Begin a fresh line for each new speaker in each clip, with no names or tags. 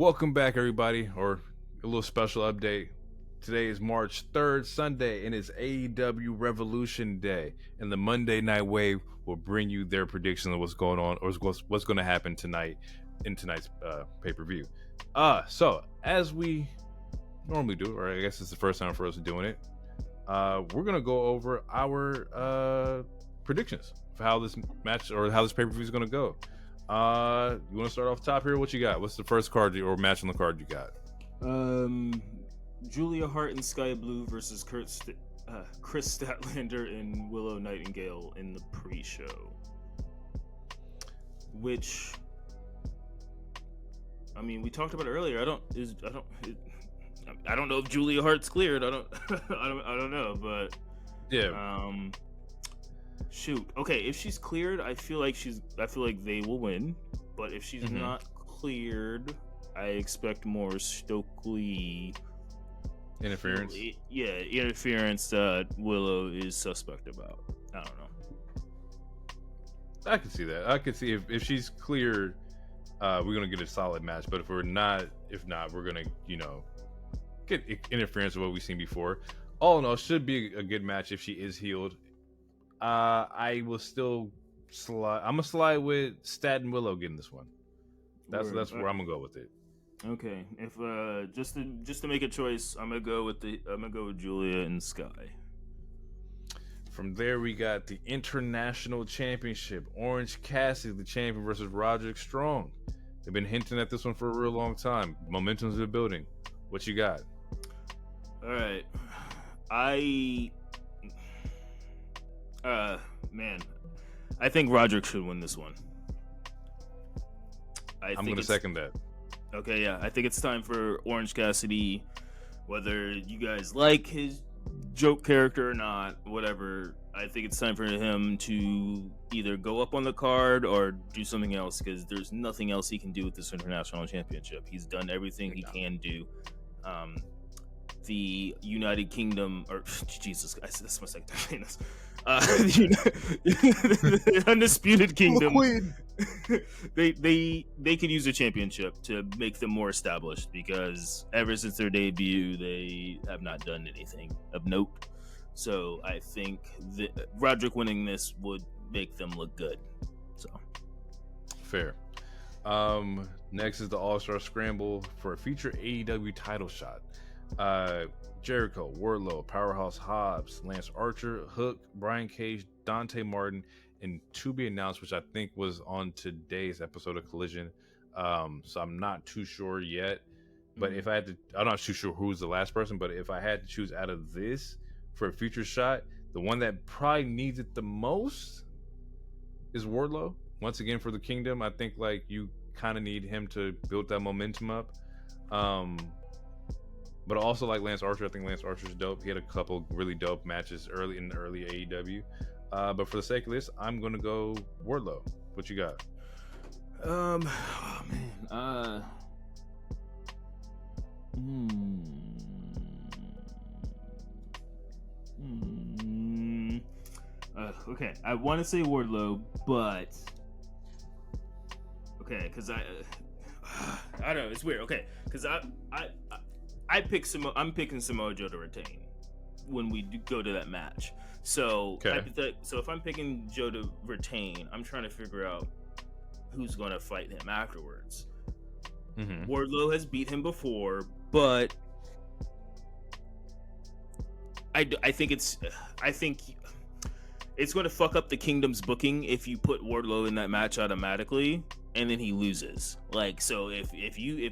Welcome back, everybody, or a little special update. Today is March 3rd, Sunday, and it's AEW Revolution Day. And the Monday Night Wave will bring you their predictions of what's going on or what's going to happen tonight in tonight's pay-per-view. So, as we normally do, or I guess it's the first time for us doing it, we're going to go over our predictions for how this match or how this pay-per-view is going to go. You want to start off top here? What you got? What's the first card or match on the card you got?
Julia Hart and Sky Blue versus Chris Statlander and Willow Nightingale in the pre-show. Which, I mean, we talked about it earlier. I don't know if Julia Hart's cleared. I don't know, but
yeah.
Shoot. Okay, if she's cleared, I feel like they will win. But if she's not cleared, I expect more Stokely
interference.
Interference that Willow is suspect about. I don't know.
I can see that. I can see if she's cleared, we're gonna get a solid match. But if not, we're gonna get interference of what we've seen before. All in all, should be a good match if she is healed. I will still slide. I'm gonna slide with Stat and Willow getting this one. That's where I'm gonna go with it.
Okay, if just to make a choice, I'm gonna go with Julia and Sky.
From there, we got the International Championship. Orange Cassidy, the champion, versus Roderick Strong. They've been hinting at this one for a real long time. Momentum's in the building. What you got?
All right, I think Roderick should win this one.
I'm going to second that.
Okay, yeah. I think it's time for Orange Cassidy, whether you guys like his joke character or not, whatever. I think it's time for him to either go up on the card or do something else, because there's nothing else he can do with this International Championship. He's done everything he can do. The United Kingdom, or Jesus, that's my second time saying this. The Undisputed Kingdom, they could use a championship to make them more established, because ever since their debut, they have not done anything of note. So I think that Roderick winning this would make them look good. So
fair. Next is the All-Star Scramble for a future AEW title shot. Jericho, Wardlow, Powerhouse Hobbs, Lance Archer, Hook, Brian Cage, Dante Martin, and to be announced, which I think was on today's episode of Collision. So I'm not too sure yet. But if I had to, I'm not too sure who's the last person, but if I had to choose out of this for a future shot, the one that probably needs it the most is Wardlow. Once again, for the Kingdom, I think you kind of need him to build that momentum up. But also Lance Archer. I think Lance Archer's dope. He had a couple really dope matches early in the early AEW. But for the sake of this, I'm gonna go Wardlow. What you got?
Okay, I want to say Wardlow, but okay, because I don't know. It's weird. Okay, because I'm picking Samoa Joe to retain when we go to that match. So, so if I'm picking Joe to retain, I'm trying to figure out who's going to fight him afterwards. Wardlow has beat him before, but I think it's going to fuck up the Kingdom's booking if you put Wardlow in that match automatically and then he loses. So if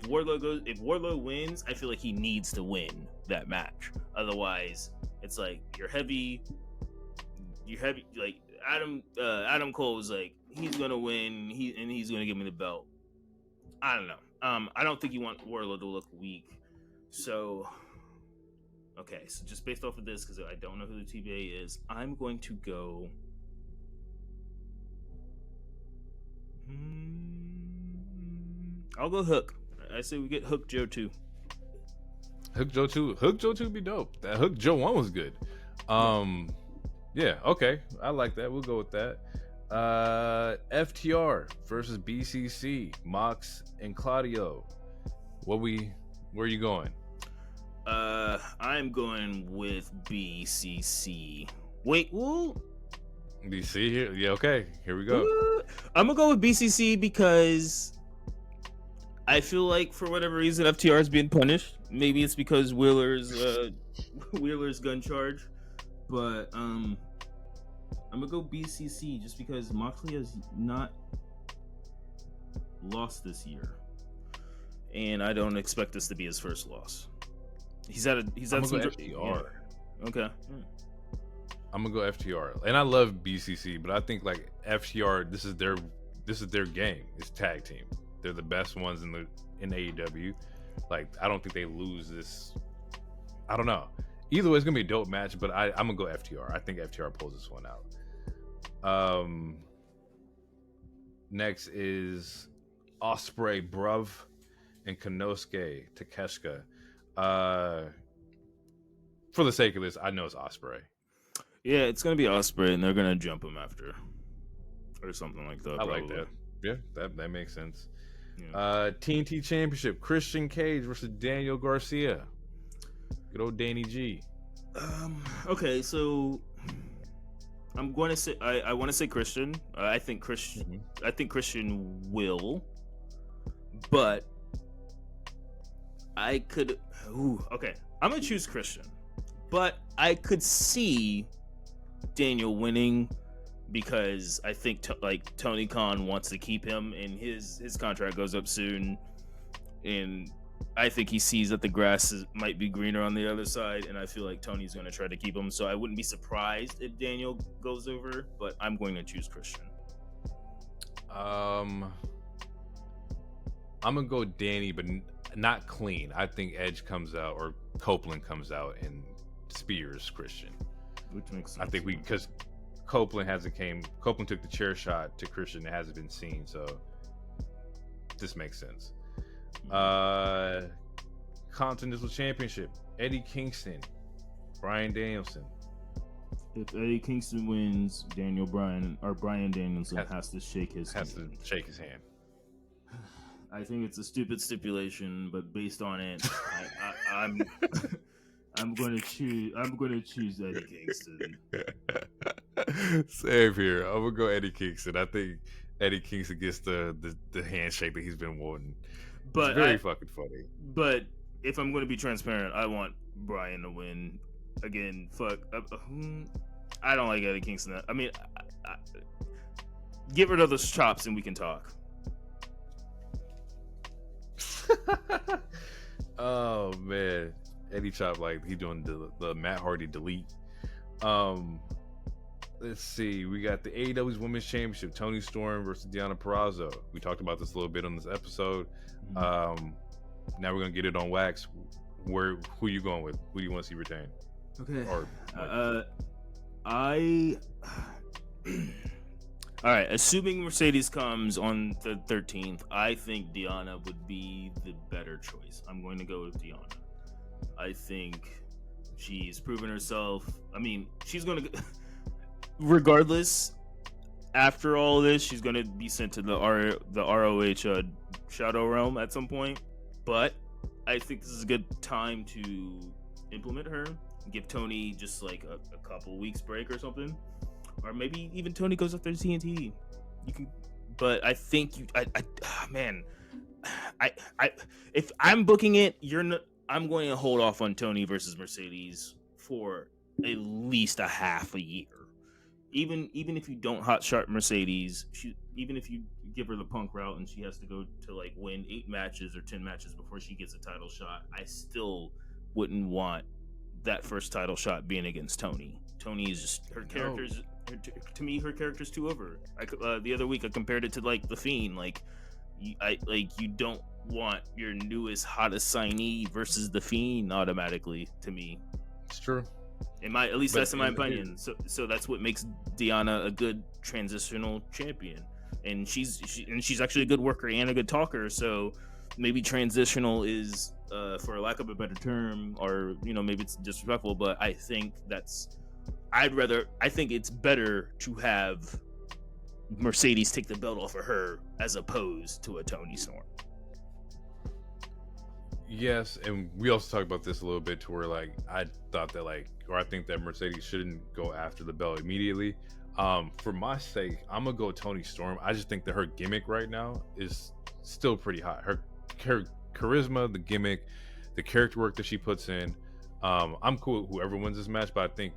Wardlow wins, I feel like he needs to win that match. Otherwise, it's you're heavy. Adam Cole was he's gonna win. He's gonna give me the belt. I don't know. I don't think you want Wardlow to look weak. So okay, so just based off of this, because I don't know who the TBA is, I'm going to go. I'll go Hook. I say we get Hook Joe 2.
Hook Joe 2. Hook Joe 2 would be dope. That Hook Joe 1 was good. Yeah, okay. I like that. We'll go with that. FTR versus BCC, Mox and Claudio. Where are you going?
I'm going with BCC. Wait, woo.
BC here? Yeah, okay. Here we go.
I'm gonna go with BCC because I feel like for whatever reason FTR is being punished. Maybe it's because Wheeler's gun charge, but I'm gonna go BCC just because Moxley has not lost this year, and I don't expect this to be his first loss. He's had some
FTR.
Yeah. Okay.
I'm gonna go FTR, and I love BCC, but I think like FTR, this is their game. It's tag team. They're the best ones in AEW. Like I don't think they lose this. I don't know. Either way, it's gonna be a dope match, but I'm gonna go FTR. I think FTR pulls this one out. Next is Ospreay, Bruv, and Konosuke Takeshita. For the sake of this, I know it's Ospreay.
Yeah, it's gonna be Ospreay, and they're gonna jump him after, or something like that.
I probably like that. Yeah, that makes sense.
Yeah.
TNT Championship: Christian Cage versus Daniel Garcia. Good old Danny G.
Okay, so I'm going to say I want to say Christian. I think Christian. Mm-hmm. I think Christian will, but I could. Okay, I'm gonna choose Christian, but I could see Daniel winning because I think Tony Khan wants to keep him, and his contract goes up soon, and I think he sees that the grass might be greener on the other side, and I feel like Tony's going to try to keep him. So I wouldn't be surprised if Daniel goes over, but I'm going to choose Christian.
I'm gonna go Danny, but not clean. I think Edge comes out or Copeland comes out and spears Christian.
Which makes sense.
I think because Copeland took the chair shot to Christian. It hasn't been seen, so this makes sense. Continental Championship: Eddie Kingston, Bryan Danielson.
If Eddie Kingston wins, Bryan Danielson has to shake his hand. I think it's a stupid stipulation, but based on it, I'm going to choose Eddie Kingston.
Same here. I'm gonna go Eddie Kingston. I think Eddie Kingston gets the handshake that he's been wanting. But it's very fucking funny.
But if I'm going to be transparent, I want Bryan to win. Again, fuck. I don't like Eddie Kingston. I mean, get rid of those chops and we can talk.
Oh man, Eddie Chop, like he doing the Matt Hardy delete. Let's see, we got the AEW Women's Championship: Toni Storm versus Deonna Purazzo. We talked about this a little bit on this episode. Now we're gonna get it on wax. Who you going with? Who do you want to see retain?
Okay. All right, assuming Mercedes comes on the 13th, I think Deonna would be the better choice. I'm going to go with Deonna. I think she's proven herself. I mean, she's going to, regardless, after all this, she's going to be sent to the ROH Shadow Realm at some point. But I think this is a good time to implement her. Give Toni just like a couple weeks break or something. Or maybe even Toni goes up there to TNT. You can, but I think if I'm booking it, I'm going to hold off on Toni versus Mercedes for at least a half a year. Even if you don't hot shot Mercedes, even if you give her the Punk route and she has to go to like win 8 matches or 10 matches before she gets a title shot, I still wouldn't want that first title shot being against Toni. Toni is just her character's. To me, her character's too over. The other week I compared it to like the Fiend. Like, you don't want your newest hottest signee versus the Fiend automatically. To me,
it's true.
That's in my opinion. So that's what makes Deonna a good transitional champion, and she's actually a good worker and a good talker. So maybe transitional is, for lack of a better term, or maybe it's disrespectful, but I think I think it's better to have Mercedes take the belt off of her as opposed to a Toni Storm.
Yes, and we also talked about this a little bit to where like I thought that I think that Mercedes shouldn't go after the belt immediately. For my sake, I'm gonna go Toni Storm. I just think that her gimmick right now is still pretty hot. Her charisma, the gimmick, the character work that she puts in. I'm cool with whoever wins this match, but I think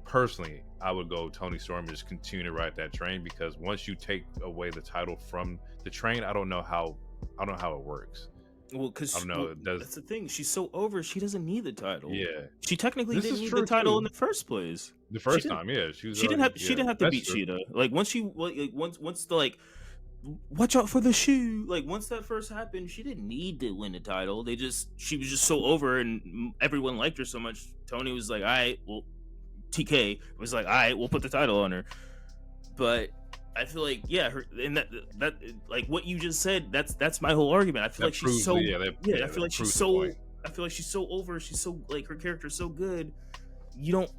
personally I would go Toni Storm and just continue to ride that train, because once you take away the title from the train, I don't know how it works.
Well, because
I don't know.
That's the thing. She's so over. She doesn't need the title.
Yeah,
she technically didn't need the title in the first place.
The first time, yeah, she didn't
have to beat Sheeta. Like once the like, watch out for the shoe. Like once that first happened, she didn't need to win the title. She was just so over, and everyone liked her so much. Tony was like, all right, well, TK was like, all right, we'll put the title on her. But I feel like, yeah, and that like what you just said, that's my whole argument. I feel like she's so I feel like she's so over. She's so like, her character is so good. You don't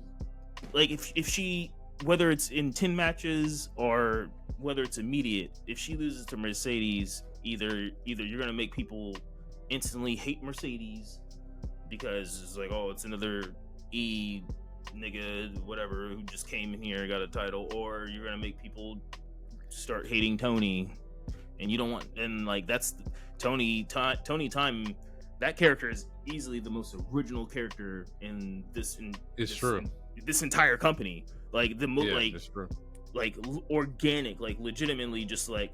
like if she, whether it's in 10 matches or whether it's immediate, if she loses to Mercedes, either you're gonna make people instantly hate Mercedes because it's like, oh, it's another E nigga, whatever, who just came in here and got a title, or you're gonna make people start hating Toni, and you don't want. And like that's Toni Time. That character is easily the most original character in this entire company. Like like organic, like legitimately, just like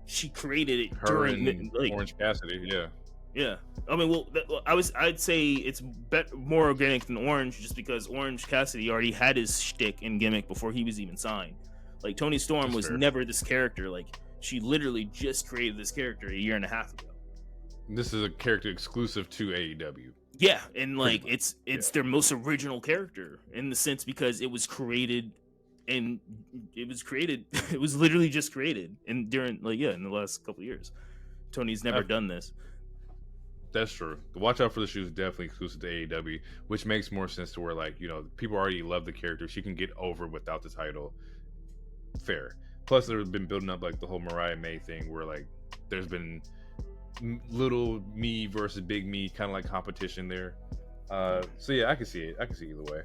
she created it
her
during like
Orange Cassidy. Yeah.
I mean, I'd say it's more organic than Orange, just because Orange Cassidy already had his shtick and gimmick before he was even signed. Like Toni Storm was never this character. Like she literally just created this character a year and a half ago.
This is a character exclusive to AEW.
Yeah, and like it's their most original character in the sense because it was created, it was literally just created, and during in the last couple of years, Tony's never done this.
That's true. The Watch Out for the Shoe is definitely exclusive to AEW, which makes more sense to where people already love the character. She can get over without the title. Fair. Plus, there's been building up like the whole Mariah May thing, where like there's been little me versus big me kind of like competition there. So yeah, I can see it. I can see either way.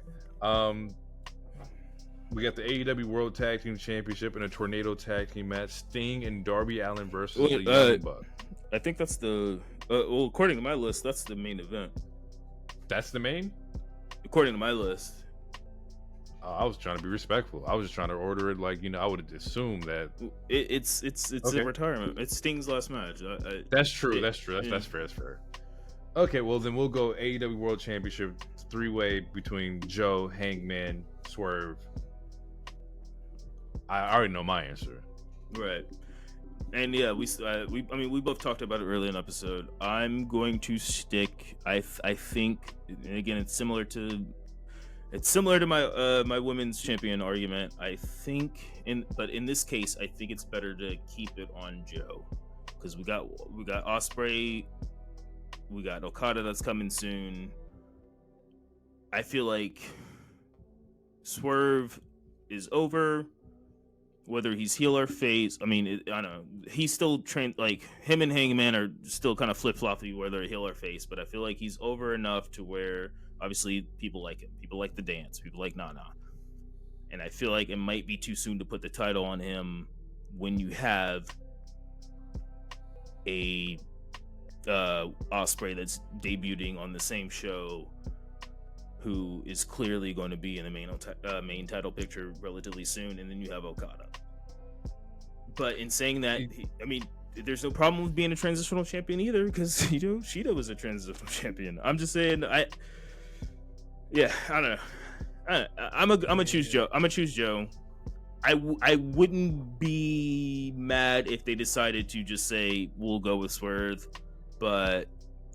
We got the AEW World Tag Team Championship in a tornado tag team match: Sting and Darby Allin versus the Young Bucks.
I think that's the well, according to my list, that's the main event.
That's the main?
According to my list.
I was trying to be respectful. I was just trying to order it like, I would assume that
it's okay. A retirement. It's Sting's last match.
That's true. That's fair. That's fair. Okay, well then we'll go AEW World Championship 3-way between Joe, Hangman, Swerve. I already know my answer.
Right. And yeah, we both talked about it earlier in the episode. I'm going to stick. I think, and again, it's similar to my my women's champion argument. I think, but in this case, I think it's better to keep it on Joe, because we got Ospreay, we got Okada that's coming soon. I feel like Swerve is over. Whether he's heel or face, I mean, I don't know. He's still trained. Like him and Hangman are still kind of flip floppy whether heel or face. But I feel like he's over enough to where obviously people like him. People like the dance. People like Nana. And I feel like it might be too soon to put the title on him when you have a Ospreay that's debuting on the same show, who is clearly going to be in the main title picture relatively soon, and then you have Okada. But in saying that, I mean, there's no problem with being a transitional champion either, because Sheeta was a transitional champion. I'm just saying, I don't know. I'm gonna choose Joe. I wouldn't be mad if they decided to just say we'll go with Swerve, but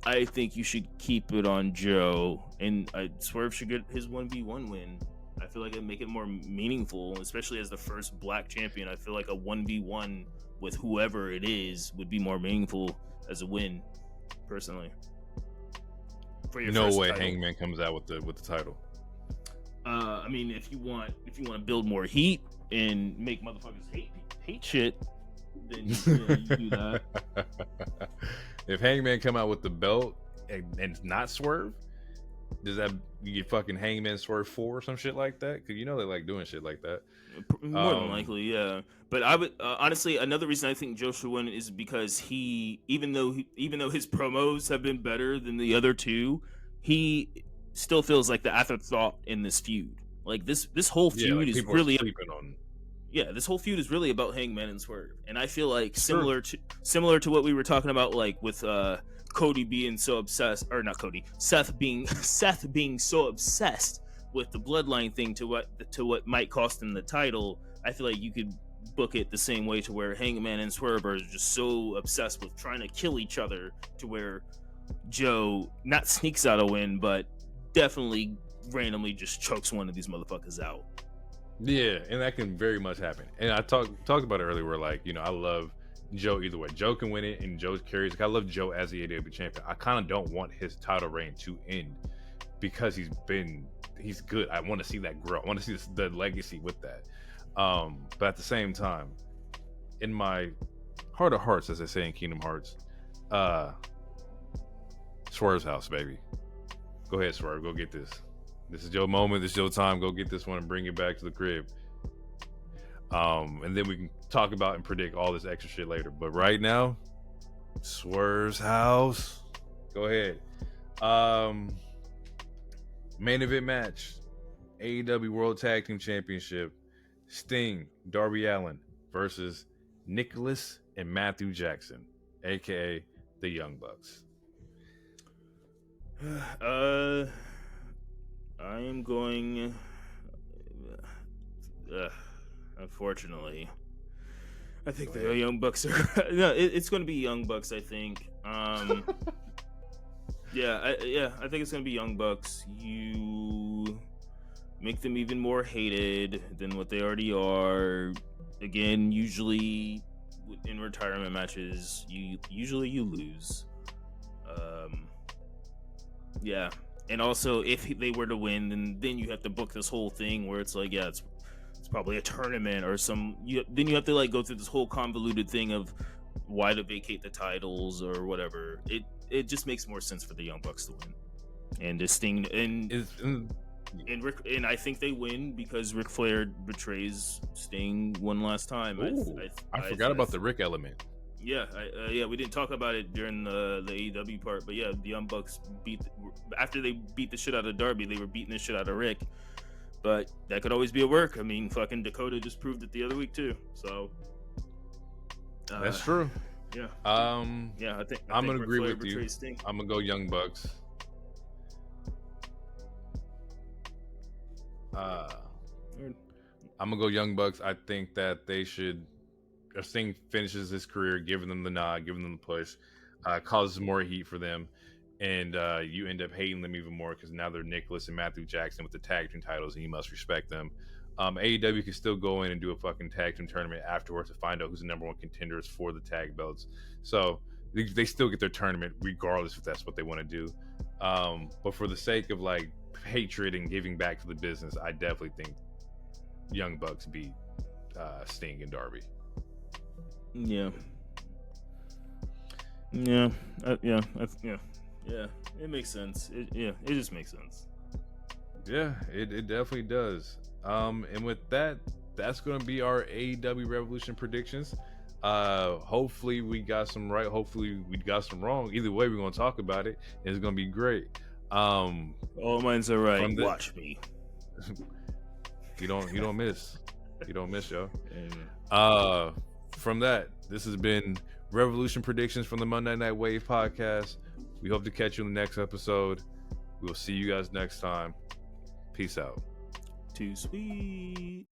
I think you should keep it on Joe, and Swerve should get his 1v1 win. I feel like it'd make it more meaningful, especially as the first black champion. I feel like a 1v1 with whoever it is would be more meaningful as a win, personally. For your
no way
title.
Hangman comes out with the title.
I mean, if you want to build more heat and make motherfuckers hate shit, then you do that.
If Hangman come out with the belt, and it's not Swerve, does that you get fucking Hangman Swerve 4 or some shit like that? Because you know they like doing shit like that.
More than likely, yeah. But I would honestly, another reason I think Joe should win is because even though his promos have been better than the other two, he still feels like the afterthought in this feud. Like this whole feud is really
sleeping on.
Yeah, this whole feud is really about Hangman and Swerve, and I feel like similar to what we were talking about, like with Cody being so obsessed, or not Cody, Seth being so obsessed with the bloodline thing to what might cost him the title. I feel like you could book it the same way to where Hangman and Swerve are just so obsessed with trying to kill each other to where Joe not sneaks out a win, but definitely randomly just chokes one of these motherfuckers out.
Yeah, and that can very much happen. And I talked about it earlier where, like, you know, I love Joe either way. Joe can win it and Joe carries. Like, I love Joe as the AEW champion. I kind of don't want his title reign to end because he's good. I want to see that grow. I want to see the legacy with that. But at the same time, in my heart of hearts, as they say in Kingdom Hearts, Swerve's house, baby. Go ahead, Swerve. Go get this. This is your moment. This is your time. Go get this one and bring it back to the crib. And then we can talk about and predict all this extra shit later. But right now, Swerve's house. Go ahead. Main event match. AEW World Tag Team Championship. Sting, Darby Allin versus Nicholas and Matthew Jackson, aka the Young Bucks.
I am going. Unfortunately, I think the Young Bucks are. No, it's going to be Young Bucks. I think. Yeah, I think it's going to be Young Bucks. You make them even more hated than what they already are. Again, usually in retirement matches, you lose. Yeah. And also, if they were to win, then you have to book this whole thing where it's like, yeah, it's probably a tournament or then you have to like go through this whole convoluted thing of why to vacate the titles or whatever. It just makes more sense for the Young Bucks to win. And this thing, and I think they win because Ric Flair betrays Sting one last time.
I forgot about the Rick element.
Yeah, we didn't talk about it during the AEW part, but yeah, the Young Bucks after they beat the shit out of Darby, they were beating the shit out of Rick. But that could always be a work. I mean, fucking Dakota just proved it the other week too. So
that's true.
Yeah.
I think I'm gonna agree with you. Sting. I'm gonna go Young Bucks. I'm gonna go Young Bucks. I think that they should. If Sting finishes his career, giving them the nod, giving them the push, causes more heat for them, and you end up hating them even more because now they're Nicholas and Matthew Jackson with the tag team titles, and you must respect them. AEW can still go in and do a fucking tag team tournament afterwards to find out who's the number one contenders for the tag belts. So they still get their tournament regardless if that's what they want to do. But for the sake of like hatred and giving back to the business, I definitely think Young Bucks beat Sting and Darby.
Yeah. It makes sense. It just makes sense.
Yeah, it definitely does. And with that, that's going to be our AEW Revolution predictions. Hopefully we got some right. Hopefully we got some wrong. Either way, we're going to talk about it. And it's going to be great.
All mine's are right. Watch me.
You don't miss. You don't miss, yo. From that, this has been Revolution Predictions from the Monday Night Wave podcast. We hope to catch you in the next episode. We will see you guys next time. Peace out.
Too sweet.